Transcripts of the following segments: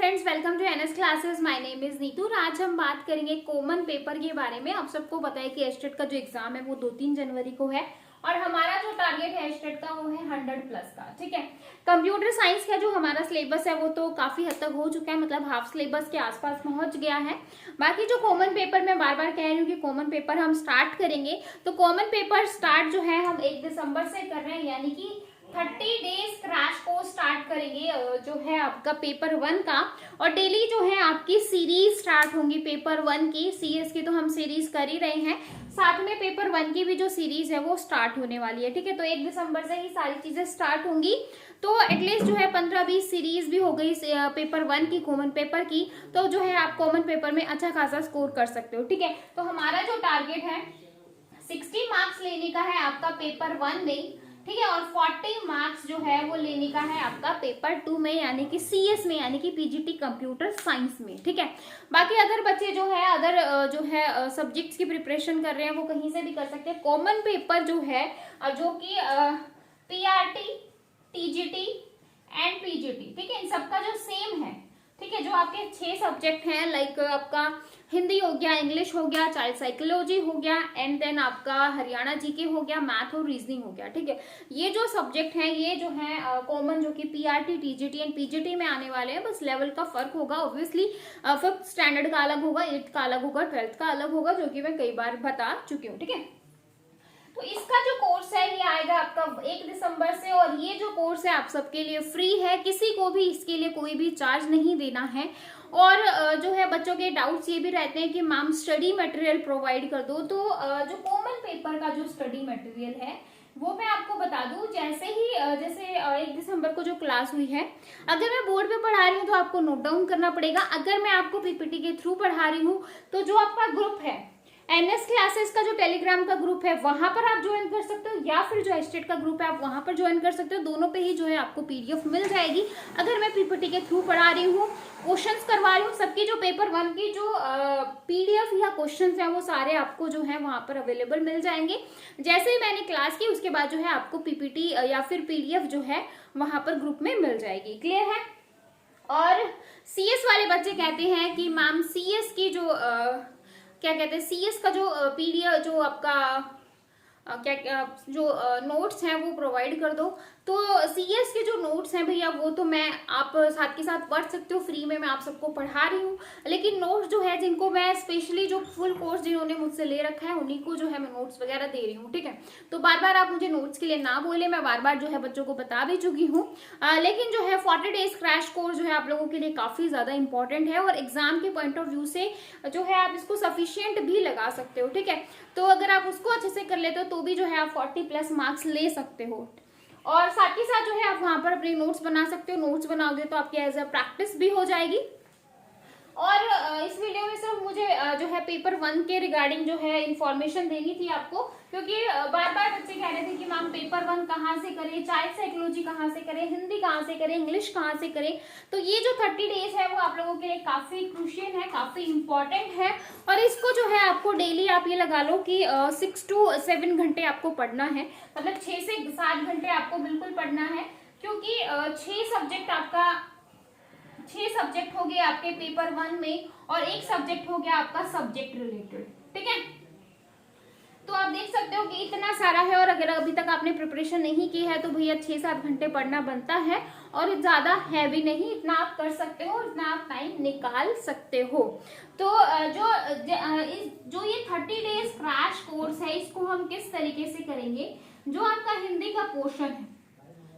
Friends, welcome to NS classes. My name is Neetu. आज हम बात करेंगे कॉमन पेपर के बारे में। आप सबको पता है कि एस्टेट का जो एग्जाम है वो 2-3 जनवरी को है और हमारा जो टारगेट है एस्टेट का वो है 100 प्लस का। ठीक है, कंप्यूटर साइंस का जो हमारा सिलेबस है वो तो काफी हद तक हो चुका है, मतलब हाफ सिलेबस के आसपास पहुंच गया है। बाकी जो कॉमन पेपर, मैं बार बार कह रही हूँ कि कॉमन पेपर हम स्टार्ट करेंगे, तो कॉमन पेपर स्टार्ट जो है हम 1 दिसंबर से कर रहे हैं, यानी कि 30 डेज क्रैश कोर्स स्टार्ट करेंगे जो है आपका पेपर 1 का। और डेली जो है आपकी सीरीज स्टार्ट होंगी पेपर 1 की। सीएस की तो हम सीरीज कर ही रहे हैं, साथ में पेपर 1 की भी जो सीरीज है वो स्टार्ट होने वाली है। ठीक है, तो 1 दिसंबर से ही सारी चीजें स्टार्ट होंगी, तो एटलीस्ट जो है 15-20 सीरीज भी हो गई पेपर 1 की, कॉमन पेपर की, तो जो है आप कॉमन पेपर में अच्छा खासा स्कोर कर सकते हो। ठीक है, तो हमारा जो टारगेट है 60 मार्क्स लेने का है आपका पेपर 1 में। ठीक है, और 40 मार्क्स जो है वो लेने का है आपका पेपर 2 में, यानी कि सीएस में, यानी कि पीजीटी कंप्यूटर साइंस में। ठीक है, बाकी अगर बच्चे जो है अदर जो है सब्जेक्ट्स की प्रिपरेशन कर रहे हैं वो कहीं से भी कर सकते हैं। कॉमन पेपर जो है जो कि पीआरटी, टीजीटी एंड पीजीटी, ठीक है, इन सबका जो सेम है। ठीक है, जो आपके 6 सब्जेक्ट हैं, लाइक आपका हिंदी हो गया, इंग्लिश हो गया, चाइल्ड साइकोलॉजी हो गया, एंड देन आपका हरियाणा जीके हो गया, मैथ और रीजनिंग हो गया। ठीक है, ये जो सब्जेक्ट हैं ये जो है कॉमन, जो कि पीआरटी, टीजीटी एंड पीजीटी में आने वाले हैं। बस लेवल का फर्क होगा, ऑब्वियसली 5th स्टैंडर्ड का अलग होगा, 8th का अलग होगा, 12th का अलग होगा, जो कि मैं कई बार बता चुकी हूँ। ठीक है, तो इसका जो कोर्स है ये आएगा आपका 1 दिसंबर से, और ये जो कोर्स है आप सबके लिए फ्री है, किसी को भी इसके लिए कोई भी चार्ज नहीं देना है। और जो है बच्चों के डाउट्स ये भी रहते हैं कि मैम स्टडी मटेरियल प्रोवाइड कर दो, तो जो कॉमन पेपर का जो स्टडी मटेरियल है वो मैं आपको बता दूं। जैसे 1 दिसंबर को जो क्लास हुई है, अगर मैं बोर्ड पे पढ़ा रही हूँ तो आपको नोट डाउन करना पड़ेगा। अगर मैं आपको पीपीटी के थ्रू पढ़ा रही हूँ तो जो आपका ग्रुप है एनएस क्लासेस का, जो टेलीग्राम का ग्रुप है, वहां पर आप ज्वाइन कर सकते हो, या फिर जो एस्टेट का ग्रुप है आप वहां पर ज्वाइन कर सकते हो। दोनों पे ही जो है आपको पीडीएफ मिल जाएगी। अगर मैं पीपीटी के थ्रू पढ़ा रही हूँ, क्वेश्चंस करवा रही हूँ, सबकी जो पेपर 1 की जो पीडीएफ या क्वेश्चंस हैं वो सारे आपको जो है वहां पर अवेलेबल मिल जाएंगे। जैसे ही मैंने क्लास की उसके बाद जो है आपको पीपीटी या फिर पीडीएफ जो है वहां पर ग्रुप में मिल जाएगी। क्लियर है? और सीएस वाले बच्चे कहते हैं कि मैम सीएस की जो क्या कहते हैं, सीएस का जो पीडीएफ, जो आपका जो नोट्स हैं वो प्रोवाइड कर दो। तो सीएस के जो नोट्स हैं भैया वो तो मैं आप साथ के साथ पढ़ सकते हो, फ्री में मैं आप सबको पढ़ा रही हूँ। लेकिन नोट्स जो है जिनको मैं स्पेशली, जो फुल कोर्स जिन्होंने मुझसे ले रखा है उन्हीं को जो है मैं नोट्स वगैरह दे रही हूँ। ठीक है, तो बार बार आप मुझे नोट्स के लिए ना बोले, मैं बार बार जो है बच्चों को बता भी चुकी हूँ। लेकिन जो है 40 डेज क्रैश कोर्स जो है आप लोगों के लिए काफी ज्यादा इंपॉर्टेंट है, और एग्जाम के पॉइंट ऑफ व्यू से जो है आप इसको सफिशियंट भी लगा सकते हो। ठीक है, तो अगर आप उसको अच्छे से कर लेते हो तो भी जो है आप 40 प्लस मार्क्स ले सकते हो। और साथ ही साथ जो है आप वहां पर अपने नोट्स बना सकते हो। नोट्स बनाओगे तो आपकी एज अ प्रैक्टिस भी हो जाएगी। और इस वीडियो में सिर्फ मुझे जो है पेपर 1 के रिगार्डिंग जो है इंफॉर्मेशन देनी थी आपको, क्योंकि बार बार बच्चे कह रहे थे कि मैम पेपर 1 कहाँ से करें, चाइल्ड साइकोलॉजी कहाँ से करें, हिंदी कहाँ से करें, इंग्लिश कहाँ से करें। तो ये जो 30 डेज है वो आप लोगों के लिए काफी क्रूशियल है, काफी इंपॉर्टेंट है। और इसको जो है आपको डेली आप ये लगा लो कि 6 to 7 घंटे आपको पढ़ना है, मतलब 6 से 7 घंटे आपको बिल्कुल पढ़ना है, क्योंकि 6 सब्जेक्ट हो गए आपके पेपर 1 में, और 1 सब्जेक्ट हो गया आपका सब्जेक्ट रिलेटेड। ठीक है, तो आप देख सकते हो कि इतना सारा है, और अगर अभी तक आपने प्रिपरेशन नहीं की है तो भैया 6-7 घंटे पढ़ना बनता है, और ज्यादा है भी नहीं, इतना आप कर सकते हो, इतना आप टाइम निकाल सकते हो। तो जो ये 30 डेज क्रैश कोर्स है इसको हम किस तरीके से करेंगे। जो आपका हिंदी का पोर्शन है,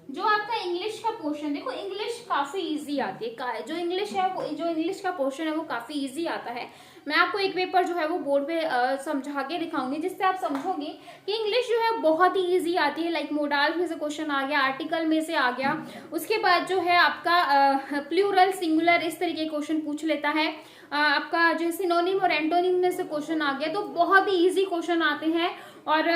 जो आपका इंग्लिश का पोर्शन, देखो इंग्लिश काफी इजी आती है, जो इंग्लिश है वो, जो इंग्लिश का पोर्शन है वो काफी इजी आता है। मैं आपको एक पेपर जो है वो बोर्ड पे समझा के दिखाऊंगी, जिससे आप समझोगे कि इंग्लिश जो है बहुत ही इजी आती है। लाइक मोडाल में से क्वेश्चन आ गया, आर्टिकल में से आ गया, उसके बाद जो है आपका प्लूरल, सिंगुलर, इस तरीके के क्वेश्चन पूछ लेता है। आपका जो सिनोनिम और एंटोनिम में से क्वेश्चन आ गया, तो बहुत ही ईजी क्वेश्चन आते हैं। और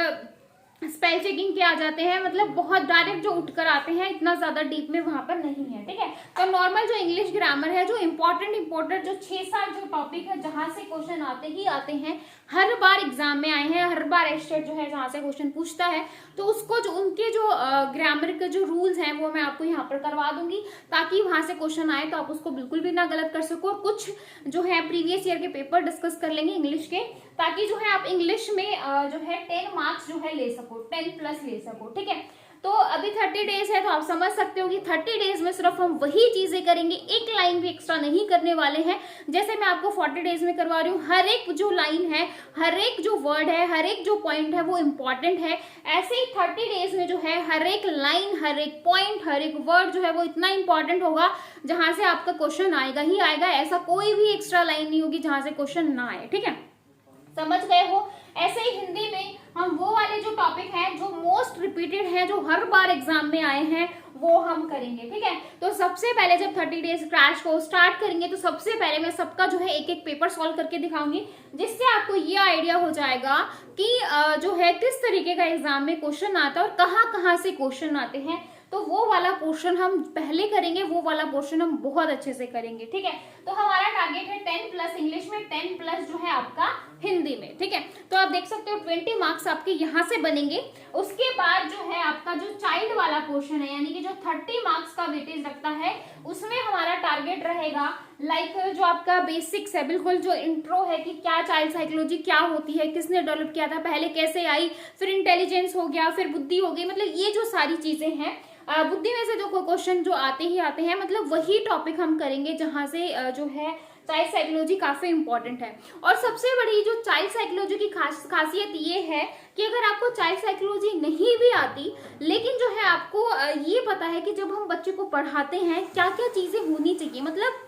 स्पेल चेकिंग के आ जाते हैं, मतलब बहुत डायरेक्ट जो उठकर आते हैं, इतना ज्यादा डीप में वहां पर नहीं है, ठीक है। तो नॉर्मल जो इंग्लिश ग्रामर है, जो इंपॉर्टेंट जो 6-7 जो टॉपिक है जहां से क्वेश्चन आते ही आते हैं, हर बार एग्जाम में आए हैं, हर बार एस्टेट जो है जहां से क्वेश्चन पूछता है, तो उसको जो उनके जो ग्रामर के जो रूल्स हैं वो मैं आपको यहाँ पर करवा दूंगी, ताकि वहां से क्वेश्चन आए तो आप उसको बिल्कुल भी ना गलत कर सको। और कुछ जो है प्रीवियस ईयर के पेपर डिस्कस कर लेंगे इंग्लिश के, ताकि जो है आप इंग्लिश में जो है 10 मार्क्स जो है ले सको, 10+ ले सको, ठीक है। तो अभी 30 डेज है, तो आप समझ सकते हो कि 30 डेज में सिर्फ हम वही चीजें करेंगे, एक लाइन भी एक्स्ट्रा नहीं करने वाले हैं। जैसे मैं आपको 40 डेज में करवा रही हूँ, हर एक जो लाइन है, हर एक जो वर्ड है, हर एक जो पॉइंट है वो इंपॉर्टेंट है। ऐसे ही 30 डेज में जो है हर एक लाइन, हर एक पॉइंट, हर एक वर्ड जो है वो इतना इंपॉर्टेंट होगा जहां से आपका क्वेश्चन आएगा ही आएगा। ऐसा कोई भी एक्स्ट्रा लाइन नहीं होगी जहां से क्वेश्चन ना आए, ठीक है, समझ गए हो। ऐसे ही हिंदी में हम वो वाले जो टॉपिक हैं जो मोस्ट रिपीटेड हैं, जो हर बार एग्जाम में आए हैं, वो हम करेंगे, ठीक है। तो सबसे पहले जब 30 डेज क्रैश को स्टार्ट करेंगे तो सबसे पहले मैं सबका जो है एक एक पेपर सॉल्व करके दिखाऊंगी, जिससे आपको ये आइडिया हो जाएगा कि जो है किस तरीके का एग्जाम में क्वेश्चन आता है और कहाँ कहाँ से क्वेश्चन आते हैं। तो वो वाला पोर्शन हम पहले करेंगे, वो वाला पोर्शन हम बहुत अच्छे से करेंगे, ठीक है। तो हमारा टारगेट है 10+ इंग्लिश में, 10+ जो है आपका हिंदी में, ठीक है। तो आप देख सकते हो 20 मार्क्स आपके यहाँ से बनेंगे। उसके बाद जो है आपका जो चाइल्ड वाला पोर्शन है, यानी कि जो 30 मार्क्स का वेटेज रखता है, उसमें हमारा टारगेट रहेगा लाइक जो आपका बेसिक्स है, बिल्कुल जो इंट्रो है कि क्या चाइल्ड साइकोलॉजी क्या होती है, किसने डेवलप किया था, पहले कैसे आई, फिर इंटेलिजेंस हो गया, फिर बुद्धि हो गई, मतलब ये जो सारी चीजें हैं, बुद्धि में से जो क्वेश्चन जो आते ही आते हैं, मतलब वही टॉपिक हम करेंगे जहां से जो है चाइल्ड साइकोलॉजी काफी इंपॉर्टेंट है। और सबसे बड़ी जो चाइल्ड साइकोलॉजी की खासियत ये है कि अगर आपको चाइल्ड साइकोलॉजी नहीं भी आती, लेकिन जो है आपको ये पता है कि जब हम बच्चे को पढ़ाते हैं क्या क्या चीजें होनी चाहिए, मतलब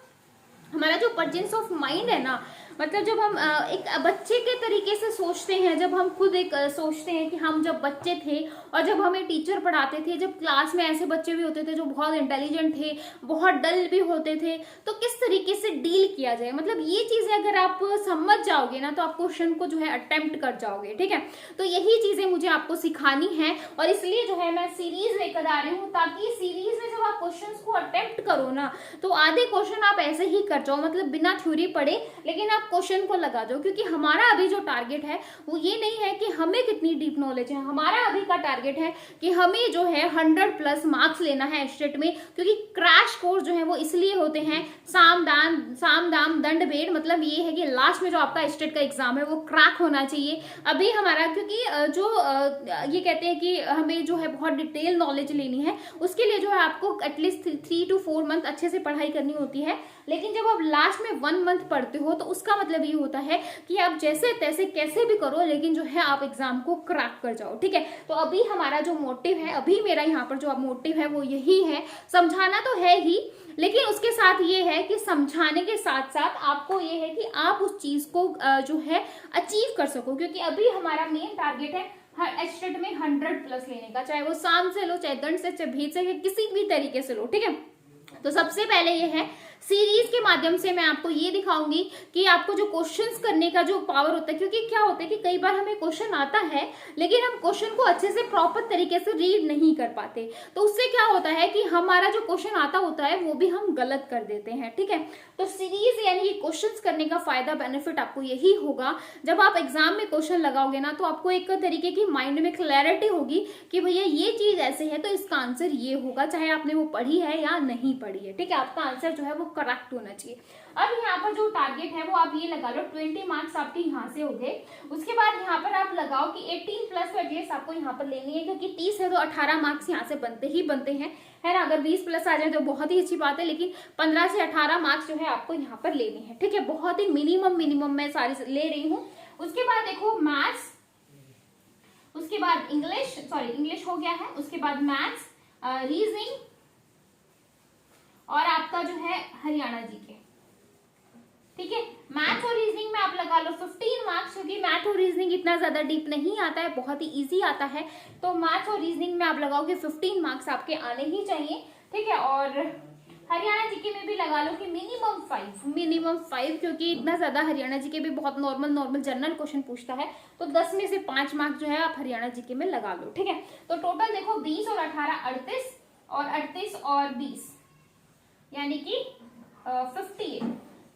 हमारा जो प्रेजेंस ऑफ माइंड है ना, मतलब जब हम एक बच्चे के तरीके से सोचते हैं, जब हम खुद एक सोचते हैं कि हम जब बच्चे थे और जब हमें टीचर पढ़ाते थे, जब क्लास में ऐसे बच्चे भी होते थे जो बहुत इंटेलिजेंट थे, बहुत डल भी होते थे, तो किस तरीके से डील किया जाए, मतलब ये चीजें अगर आप समझ जाओगे ना तो आप क्वेश्चन को जो है अटेम्प्ट कर जाओगे, ठीक है। तो यही चीजें मुझे आपको सिखानी है, और इसलिए जो है मैं सीरीज लेकर आ रही हूँ, ताकि सीरीज में जब आप क्वेश्चन को अटेम्प्ट करो ना तो आधे क्वेश्चन आप ऐसे ही कर जाओ, मतलब बिना थ्योरी पढ़े, लेकिन आप क्वेश्चन को लगा दो। क्योंकि हमारा अभी जो टारगेट है वो ये नहीं है कि हमें कितनी डीप नॉलेज है, हमारा अभी का टारगेट है कि हमें जो है 100+ मार्क्स लेना है स्टेट में। क्योंकि क्रैश कोर्स जो है वो इसलिए होते हैं, साम दाम दंड भेद, मतलब ये है कि लास्ट में जो आपका स्टेट का एग्जाम है वो क्रैक होना चाहिए। अभी हमारा क्योंकि जो ये कहते हैं कि हमें जो है बहुत डिटेल नॉलेज लेनी है, उसके लिए जो है आपको एटलीस्ट 3 to 4 मंथ अच्छे से पढ़ाई करनी होती है। लेकिन जब आप लास्ट में 1 मंथ पढ़ते हो तो उसका मतलब ये होता है कि आप जैसे तैसे कैसे भी करो, लेकिन जो है आप एग्जाम को क्रैक कर जाओ, ठीक है। तो अभी हमारा जो मोटिव है, अभी मेरा यहाँ पर जो मोटिव है वो यही है, समझाना तो है ही, लेकिन उसके साथ ये है कि समझाने के साथ साथ आपको ये है कि आप उस चीज को जो है अचीव कर सको। क्योंकि अभी हमारा मेन टारगेट है हर स्टेट में 100+ लेने का, चाहे वो साम से लो, चाहे दंड से, चाहे भेद से, किसी भी तरीके से लो, ठीक है। तो सबसे पहले ये है सीरीज के माध्यम से मैं आपको ये दिखाऊंगी कि आपको जो क्वेश्चंस करने का जो पावर होता है, क्योंकि क्या होता है कि कई बार हमें क्वेश्चन आता है लेकिन हम क्वेश्चन को अच्छे से प्रॉपर तरीके से रीड नहीं कर पाते, तो उससे क्या होता है कि हमारा जो क्वेश्चन आता होता है वो भी हम गलत कर देते हैं, ठीक है। तो सीरीज यानी कि क्वेश्चंस करने का फायदा, बेनिफिट आपको यही होगा, जब आप एग्जाम में क्वेश्चन लगाओगे ना तो आपको एक तरीके की माइंड में क्लैरिटी होगी कि भैया ये चीज ऐसे है तो इसका आंसर ये होगा, चाहे आपने वो पढ़ी है या नहीं पढ़ी है, ठीक है। आपका आंसर जो है वो करेक्ट होना चाहिए। अब यहाँ पर जो टारगेट है वो आप ये लगा लो, 20 मार्क्स आपके यहाँ से हो गए। उसके बाद यहाँ पर आप लगाओ कि 18+ तो एटलीस्ट आपको यहाँ पर लेनी है, क्योंकि 30 है तो 18 मार्क्स यहाँ से बनते ही बनते हैं, है ना। अगर 20+ आ जाए तो बहुत ही अच्छी बात है, लेकिन 15 से 18 मार्क्स जो है आपको यहाँ पर लेने हैं, ठीक है। बहुत ही मिनिमम मैं सारी ले रही हूँ। उसके बाद देखो मैथ्स, उसके बाद इंग्लिश हो गया है, उसके बाद मैथ्स, रीजनिंग और आपका जो है हरियाणा जीके, ठीक है। मैथ्स और रीजनिंग में आप लगा लो 15 मार्क्स, क्योंकि मैथ और रीजनिंग इतना ज्यादा डीप नहीं आता है, बहुत ही इजी आता है। तो मैथ्स और रीजनिंग में आप लगाओगे 15 मार्क्स आपके आने ही चाहिए, ठीक है। और हरियाणा जीके में भी लगा लो कि मिनिमम 5, क्योंकि इतना ज्यादा हरियाणा जीके भी बहुत नॉर्मल जनरल क्वेश्चन पूछता है, तो 10 में से 5 मार्क्स जो है आप हरियाणा जीके में लगा लो, ठीक है। तो टोटल देखो 20 और 18 38 और 38 और 20 यानी कि 58,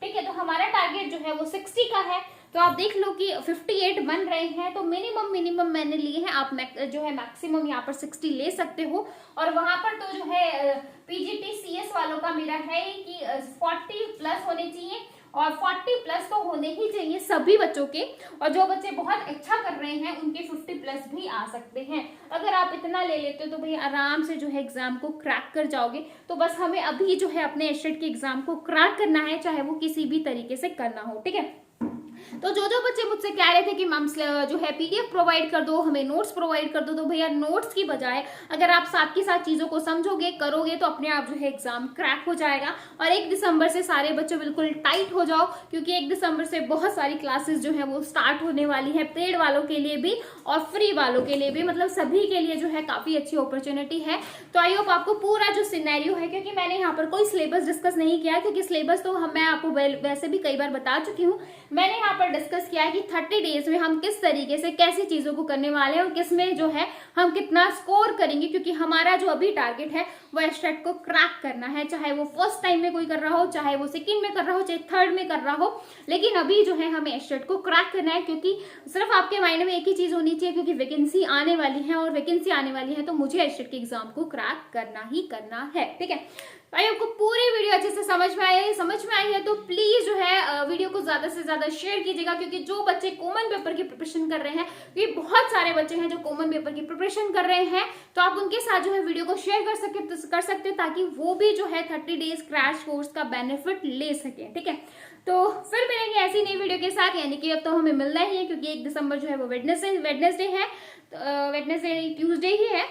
ठीक है। तो हमारा टारगेट जो है वो 60 का है, तो आप देख लो कि 58 बन रहे हैं, तो मिनिमम मैंने लिए हैं, आप जो है मैक्सिमम यहाँ पर 60 ले सकते हो। और वहां पर तो जो है पीजीटी सीएस वालों का मेरा है कि 40 प्लस होने चाहिए, और 40 प्लस तो होने ही चाहिए सभी बच्चों के, और जो बच्चे बहुत अच्छा कर रहे हैं उनके 50 प्लस भी आ सकते हैं। अगर आप इतना ले लेते हो तो भाई आराम से जो है एग्जाम को क्रैक कर जाओगे। तो बस हमें अभी जो है अपने एस्टेट के एग्जाम को क्रैक करना है, चाहे वो किसी भी तरीके से करना हो, ठीक है। तो जो बच्चे मुझसे कह रहे थे कि मैम जो है पीडीएफ प्रोवाइड कर दो, हमें नोट्स प्रोवाइड कर दो, तो भैया नोट्स की बजाय अगर आप साथ के साथ चीजों को समझोगे करोगे तो अपने आप जो है एग्जाम क्रैक हो जाएगा। और 1 दिसंबर से सारे बच्चे बिल्कुल टाइट हो जाओ, क्योंकि 1 दिसंबर से बहुत सारी क्लासेस जो है वो स्टार्ट होने वाली है, पेड वालों के लिए भी और फ्री वालों के लिए भी, मतलब सभी के लिए जो है काफी अच्छी अपॉर्चुनिटी है। तो आई होप आपको पूरा जो सिनेरियो है, क्योंकि मैंने यहाँ पर कोई सिलेबस डिस्कस नहीं किया, क्योंकि सिलेबस तो मैं आपको वैसे भी कई बार बता चुकी हूँ। मैंने यहाँ पर डिस्कस किया है कि 30 डेज में हम किस तरीके से कैसी चीजों को करने वाले हैं और किसमें जो है हम कितना स्कोर करेंगे, क्योंकि हमारा जो अभी टारगेट है वो एस्टेट को क्रैक करना है, चाहे वो फर्स्ट टाइम में कोई कर रहा हो, चाहे वो सेकंड में कर रहा हो, चाहे थर्ड में कर रहा हो, लेकिन अभी जो है हमें एस्टेट को क्रैक करना है। क्योंकि सिर्फ आपके माइंड में एक ही चीज होनी चाहिए, क्योंकि वैकेंसी आने वाली है, और वैकेंसी आने वाली है तो मुझे एस्टेट के एग्जाम को क्रैक करना ही करना है, ठीक है। भाई आपको पूरी वीडियो अच्छे से समझ में आई है तो प्लीज जो है वीडियो को ज्यादा से ज्यादा शेयर कीजिएगा, क्योंकि जो बच्चे कॉमन पेपर की प्रिपरेशन कर रहे हैं, ये बहुत सारे बच्चे हैं जो कॉमन पेपर की प्रिपरेशन कर रहे हैं, तो आप उनके साथ जो है वीडियो को शेयर कर सकते हैं, ताकि वो भी जो है 30 डेज क्रैश कोर्स का बेनिफिट ले सके, ठीक है। तो फिर मिलेंगे ऐसी नई वीडियो के साथ, यानी कि अब तो हमें मिलना ही है, क्योंकि 1 दिसंबर जो है वो वेडनेसडे है, वेडनेसडे ट्यूसडे ही है,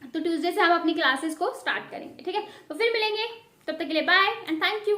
तो ट्यूसडे से हम अपनी क्लासेस को स्टार्ट करेंगे, ठीक है। तो फिर मिलेंगे, तब तक के लिए बाय एंड थैंक यू।